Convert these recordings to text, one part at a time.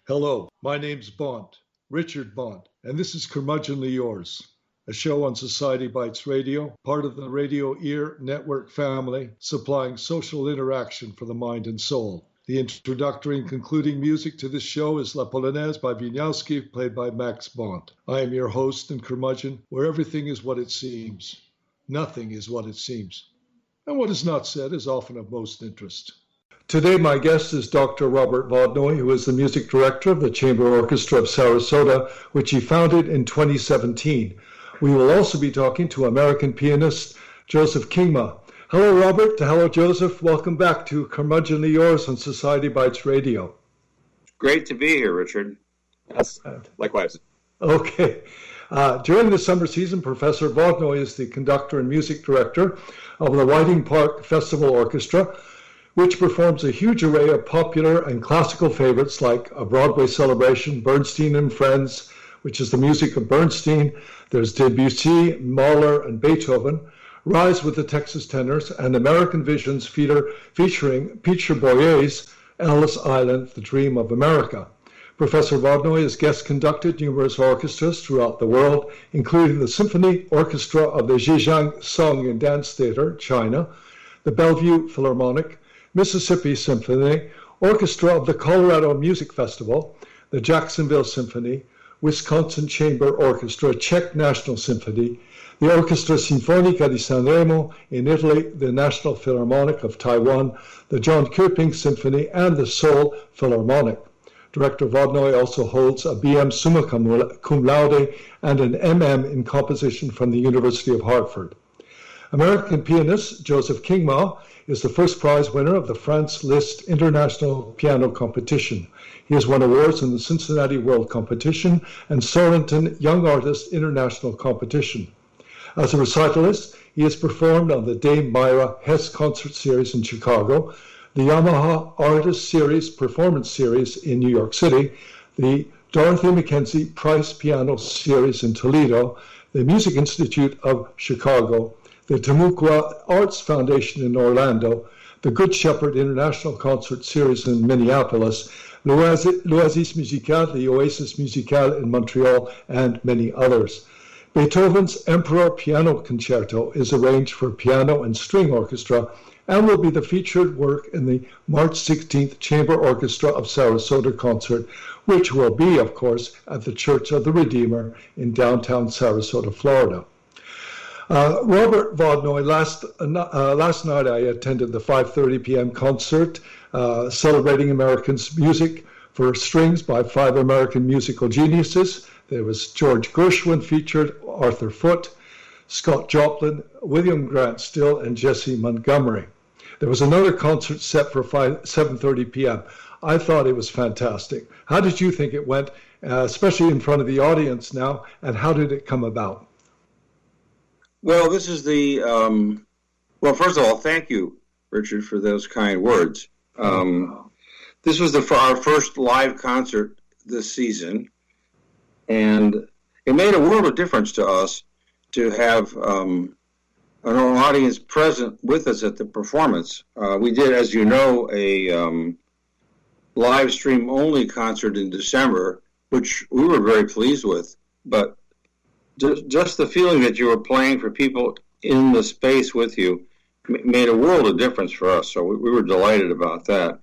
Hello, my name's Bond, Richard Bond, and this is Curmudgeonly Yours, a show on Society Bites Radio, part of the Radio Ear Network family, supplying social interaction for the mind and soul. The introductory and concluding music to this show is La Polonaise by Wieniawski, played by Max Bond. I am your host and curmudgeon, where everything is what it seems. Nothing is what it seems. And what is not said is often of most interest. Today, my guest is Dr. Robert Vodnoy, who is the music director of the Chamber Orchestra of Sarasota, which he founded in 2017. We will also be talking to American pianist Joseph Kingma. Hello, Robert. Hello, Joseph. Welcome back to Curmudgeonly Yours on Society Bites Radio. Great to be here, Richard. Yes, likewise. Okay. During the summer season, Professor Vodnoy is the conductor and music director of the Whiting Park Festival Orchestra, which performs a huge array of popular and classical favorites like A Broadway Celebration, Bernstein and Friends, which is the music of Bernstein. There's Debussy, Mahler, and Beethoven, Rise with the Texas Tenors, and American Visions featuring Peter Boyer's Ellis Island, The Dream of America. Professor Vodnoy has guest conducted numerous orchestras throughout the world, including the Symphony Orchestra of the Zhejiang Song and Dance Theater, China, the Bellevue Philharmonic, Mississippi Symphony, Orchestra of the Colorado Music Festival, the Jacksonville Symphony, Wisconsin Chamber Orchestra, Czech National Symphony, the Orchestra Sinfonica di San Remo in Italy, the National Philharmonic of Taiwan, the John Köping Symphony, and the Seoul Philharmonic. Director Vodnoy also holds a BM summa cum laude and an MM in composition from the University of Hartford. American pianist Joseph Kingma is the first prize winner of the Franz Liszt International Piano Competition. He has won awards in the Cincinnati World Competition and Sorenton Young Artist International Competition. As a recitalist, he has performed on the Dame Myra Hess Concert Series in Chicago, the Yamaha Artist Series Performance Series in New York City, the Dorothy Mackenzie Price Piano Series in Toledo, the Music Institute of Chicago, the Tamukwa Arts Foundation in Orlando, the Good Shepherd International Concert Series in Minneapolis, l'Oasis Musicale, the Oasis Musicale in Montreal, and many others. Beethoven's Emperor Piano Concerto is arranged for piano and string orchestra and will be the featured work in the March 16th Chamber Orchestra of Sarasota concert, which will be, of course, at the Church of the Redeemer in downtown Sarasota, Florida. Robert Vodnoy, last night I attended the 5:30 p.m. concert celebrating Americans' music for strings by 5 American musical geniuses. There was George Gershwin featured, Arthur Foote, Scott Joplin, William Grant Still, and Jesse Montgomery. There was another concert set for 7:30 p.m. I thought it was fantastic. How did you think it went, especially in front of the audience now, and how did it come about? Well, this is the, well, first of all, thank you, Richard, for those kind words. This was our first live concert this season, and it made a world of difference to us to have an audience present with us at the performance. We did, as you know, a live stream only concert in December, which we were very pleased with, but just the feeling that you were playing for people in the space with you made a world of difference for us, so we were delighted about that.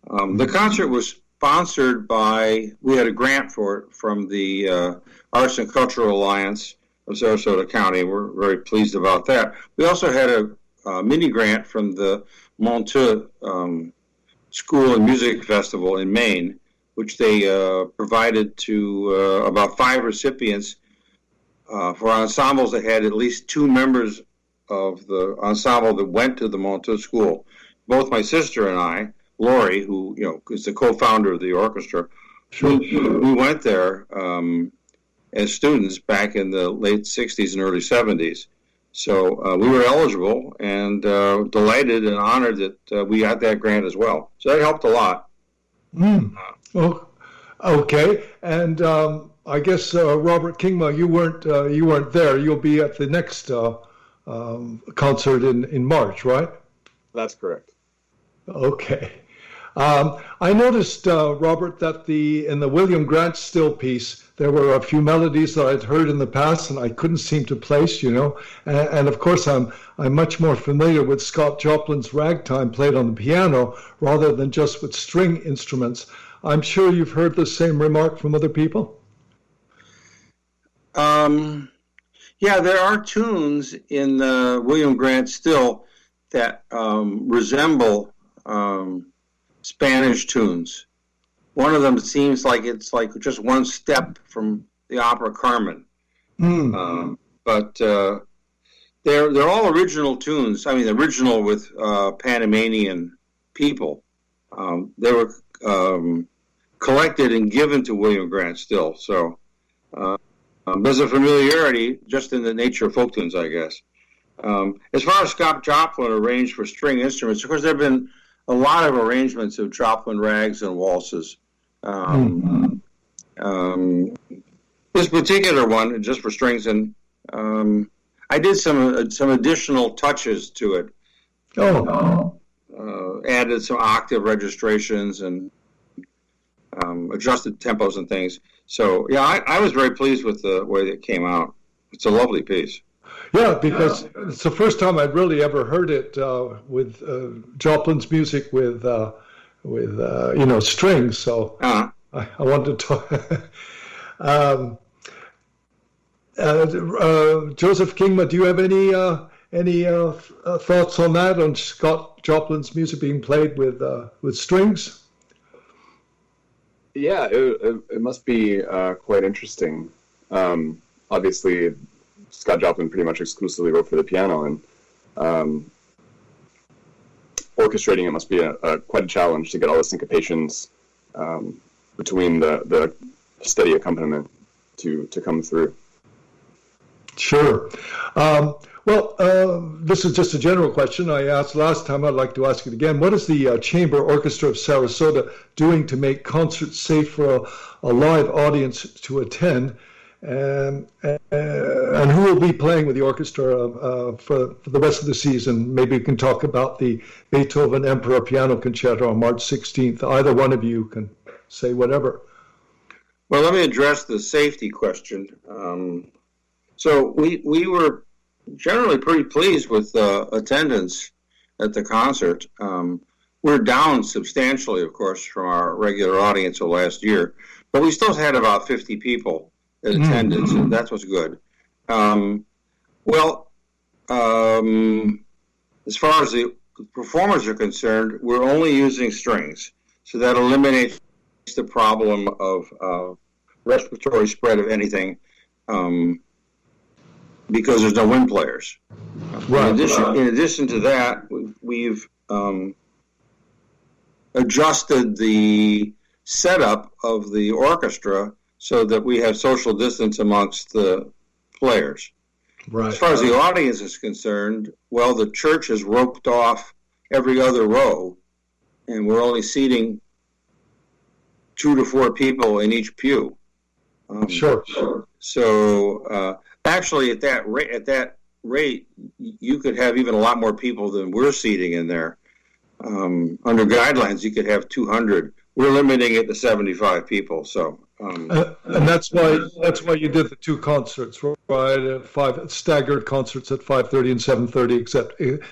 The concert was sponsored by, we had a grant for it from the Arts and Cultural Alliance of Sarasota County. We're very pleased about that. We also had a mini grant from the Montreux School and Music Festival in Maine, which they provided to about 5 recipients for ensembles that had at least 2 members of the ensemble that went to the Montreux School. Both my sister and I, Lori, who is the co-founder of the orchestra, we went there as students back in the late 60s and early 70s. So we were eligible and delighted and honored that we got that grant as well. So that helped a lot. Oh, okay. And I guess Robert Kingma, you weren't there. You'll be at the next concert in March, right? That's correct. Okay. I noticed, Robert, that in the William Grant Still piece, there were a few melodies that I'd heard in the past and I couldn't seem to place, And of course, I'm much more familiar with Scott Joplin's ragtime played on the piano rather than just with string instruments. I'm sure you've heard the same remark from other people. Yeah, there are tunes in the William Grant Still that resemble Spanish tunes. One of them seems like it's like just one step from the opera Carmen. But they're all original tunes. I mean, original with Panamanian people. They were collected and given to William Grant Still. So there's a familiarity just in the nature of folk tunes, I guess. As far as Scott Joplin arranged for string instruments, of course, there have been a lot of arrangements of Joplin rags and waltzes. This particular one, just for strings, and I did some additional touches to it. Added some octave registrations and adjusted tempos and things. So, yeah, I was very pleased with the way that it came out. It's a lovely piece. Yeah, because it's the first time I'd really ever heard it with Joplin's music with strings. So I wanted to talk. Joseph Kingma, do you have any thoughts on that, on Scott Joplin's music being played with strings? Yeah, it must be quite interesting. Obviously, Scott Joplin pretty much exclusively wrote for the piano, and orchestrating it must be quite a challenge to get all the syncopations between the steady accompaniment to come through. Sure. This is just a general question I asked last time. I'd like to ask it again. What is the Chamber Orchestra of Sarasota doing to make concerts safe for a live audience to attend? And who will be playing with the orchestra for the rest of the season? Maybe we can talk about the Beethoven Emperor Piano Concerto on March 16th. Either one of you can say whatever. Well, let me address the safety question. So we were generally pretty pleased with attendance at the concert. We're down substantially, of course, from our regular audience of last year, but we still had about 50 people in attendance, and that was good. As far as the performers are concerned, we're only using strings, so that eliminates the problem of respiratory spread of anything. Because there's no wind players. Right. In addition to that, we've adjusted the setup of the orchestra so that we have social distance amongst the players. Right. As far as the audience is concerned, well, the church has roped off every other row, and we're only seating 2 to 4 people in each pew. Sure. So actually, at that rate, you could have even a lot more people than we're seating in there. Under guidelines, you could have 200. We're limiting it to 75 people. So, and that's why you did the 2 concerts, right? 5 staggered concerts at 5:30 and 7:30,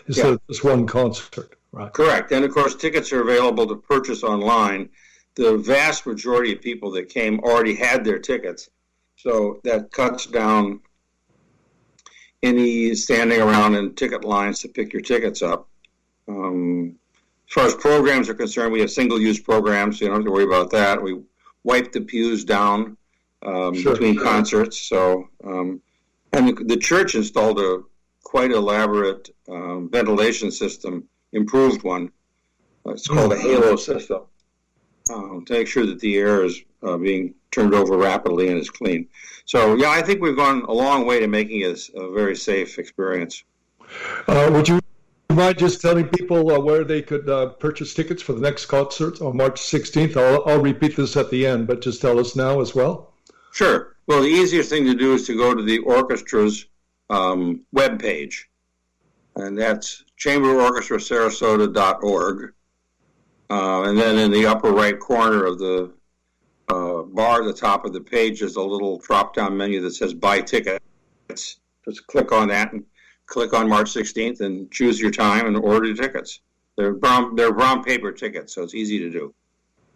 instead of just one concert. Right. Correct. And of course, tickets are available to purchase online. The vast majority of people that came already had their tickets, so that cuts down any standing around in ticket lines to pick your tickets up. As far as programs are concerned, we have single-use programs, so you don't have to worry about that. We wipe the pews down between concerts. So, and the church installed a quite elaborate ventilation system, improved one. It's called a halo system, to make sure that the air is being turned over rapidly and is clean. So, yeah, I think we've gone a long way to making it a very safe experience. Would you mind just telling people where they could purchase tickets for the next concert on March 16th? I'll repeat this at the end, but just tell us now as well. Sure. Well, the easiest thing to do is to go to the orchestra's webpage, and that's chamberorchestrasarasota.org. And then in the upper right corner of the bar at the top of the page is a little drop-down menu that says Buy Tickets. Just click on that and click on March 16th and choose your time and order your tickets. They're brown paper tickets, so it's easy to do.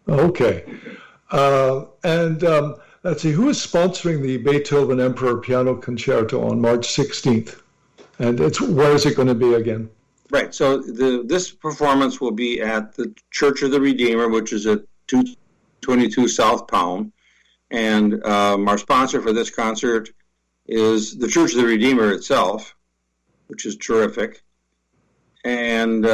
Okay. Let's see, who is sponsoring the Beethoven Emperor Piano Concerto on March 16th? And where is it going to be again? Right. So this performance will be at the Church of the Redeemer, which is at 222 South Palm. And our sponsor for this concert is the Church of the Redeemer itself, which is terrific. And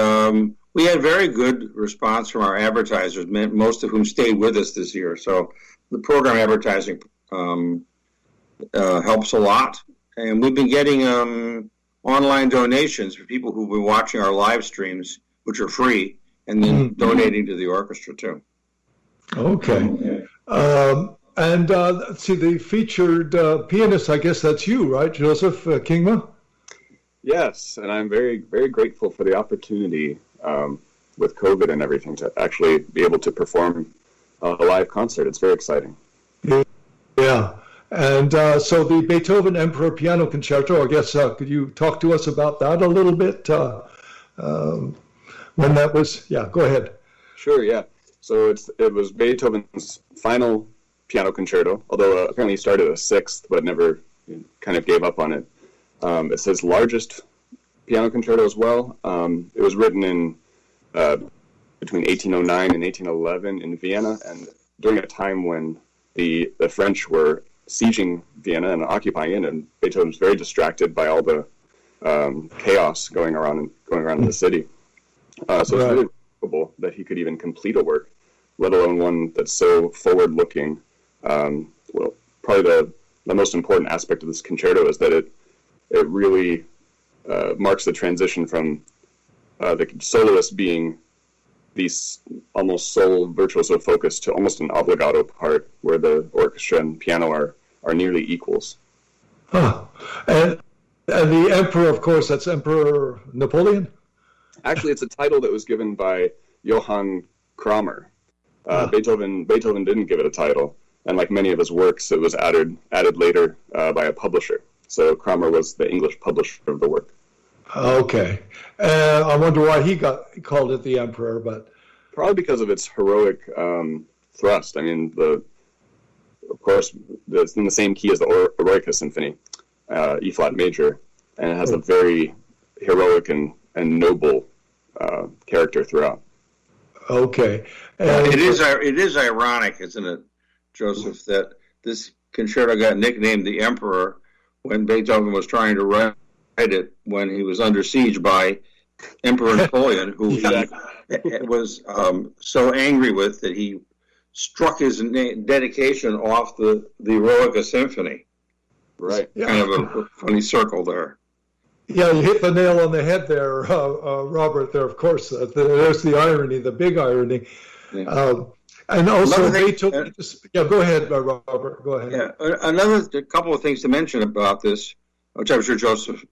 we had very good response from our advertisers, most of whom stayed with us this year. So the program advertising helps a lot. And we've been getting online donations for people who've been watching our live streams, which are free, and then donating to the orchestra, too. Okay. Let's see, the featured pianist, I guess that's you, right, Joseph Kingma? Yes, and I'm very, very grateful for the opportunity with COVID and everything to actually be able to perform a live concert. It's very exciting. Yeah. And so the Beethoven Emperor Piano Concerto, I guess, could you talk to us about that a little bit? When that was, go ahead. Sure, yeah. So it was Beethoven's final piano concerto, although apparently he started a sixth, but never kind of gave up on it. It's his largest piano concerto as well. It was written in between 1809 and 1811 in Vienna, and during a time when the French were sieging Vienna and occupying it, and Beethoven was very distracted by all the chaos going around in the city. So it's really remarkable that he could even complete a work, let alone one that's so forward-looking. Well, probably the most important aspect of this concerto is that it really marks the transition from the soloist being these almost sole virtuoso focus to almost an obligato part where the orchestra and piano are nearly equals. Huh. And the emperor, of course, that's Emperor Napoleon? Actually, it's a title that was given by Johann Kramer. Beethoven didn't give it a title, and like many of his works, it was added later by a publisher. So Kramer was the English publisher of the work. Okay. I wonder why he called it the Emperor, but probably because of its heroic thrust. I mean, of course, it's in the same key as the Eroica Symphony, E flat major, and it has a very heroic and noble character throughout. Okay. It is ironic, isn't it, Joseph, that this concerto got nicknamed the Emperor when Beethoven was trying to write it when he was under siege by Emperor Napoleon, who he was so angry with that he struck his dedication off the Eroica Symphony. Right. Kind of a funny circle there. Yeah, you hit the nail on the head there, Robert, there, of course. There's the irony, the big irony. Yeah. And also, Beethoven... go ahead, Robert, go ahead. Yeah, a couple of things to mention about this, which I'm sure Joseph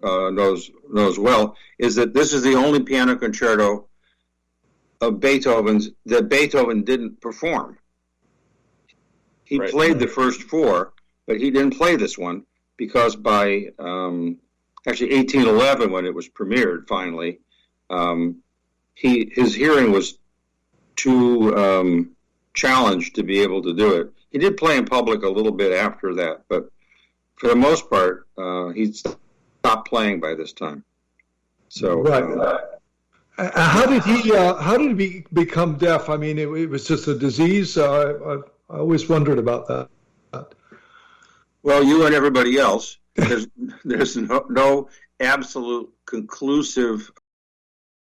knows well, is that this is the only piano concerto of Beethoven's that Beethoven didn't perform. He played the first four, but he didn't play this one because by... actually 1811 when it was premiered finally, his hearing was too challenged to be able to do it. He did play in public a little bit after that, but for the most part, he stopped playing by this time. So, how did he become deaf? I mean, it was just a disease. I always wondered about that. Well, you and everybody else. There's no absolute conclusive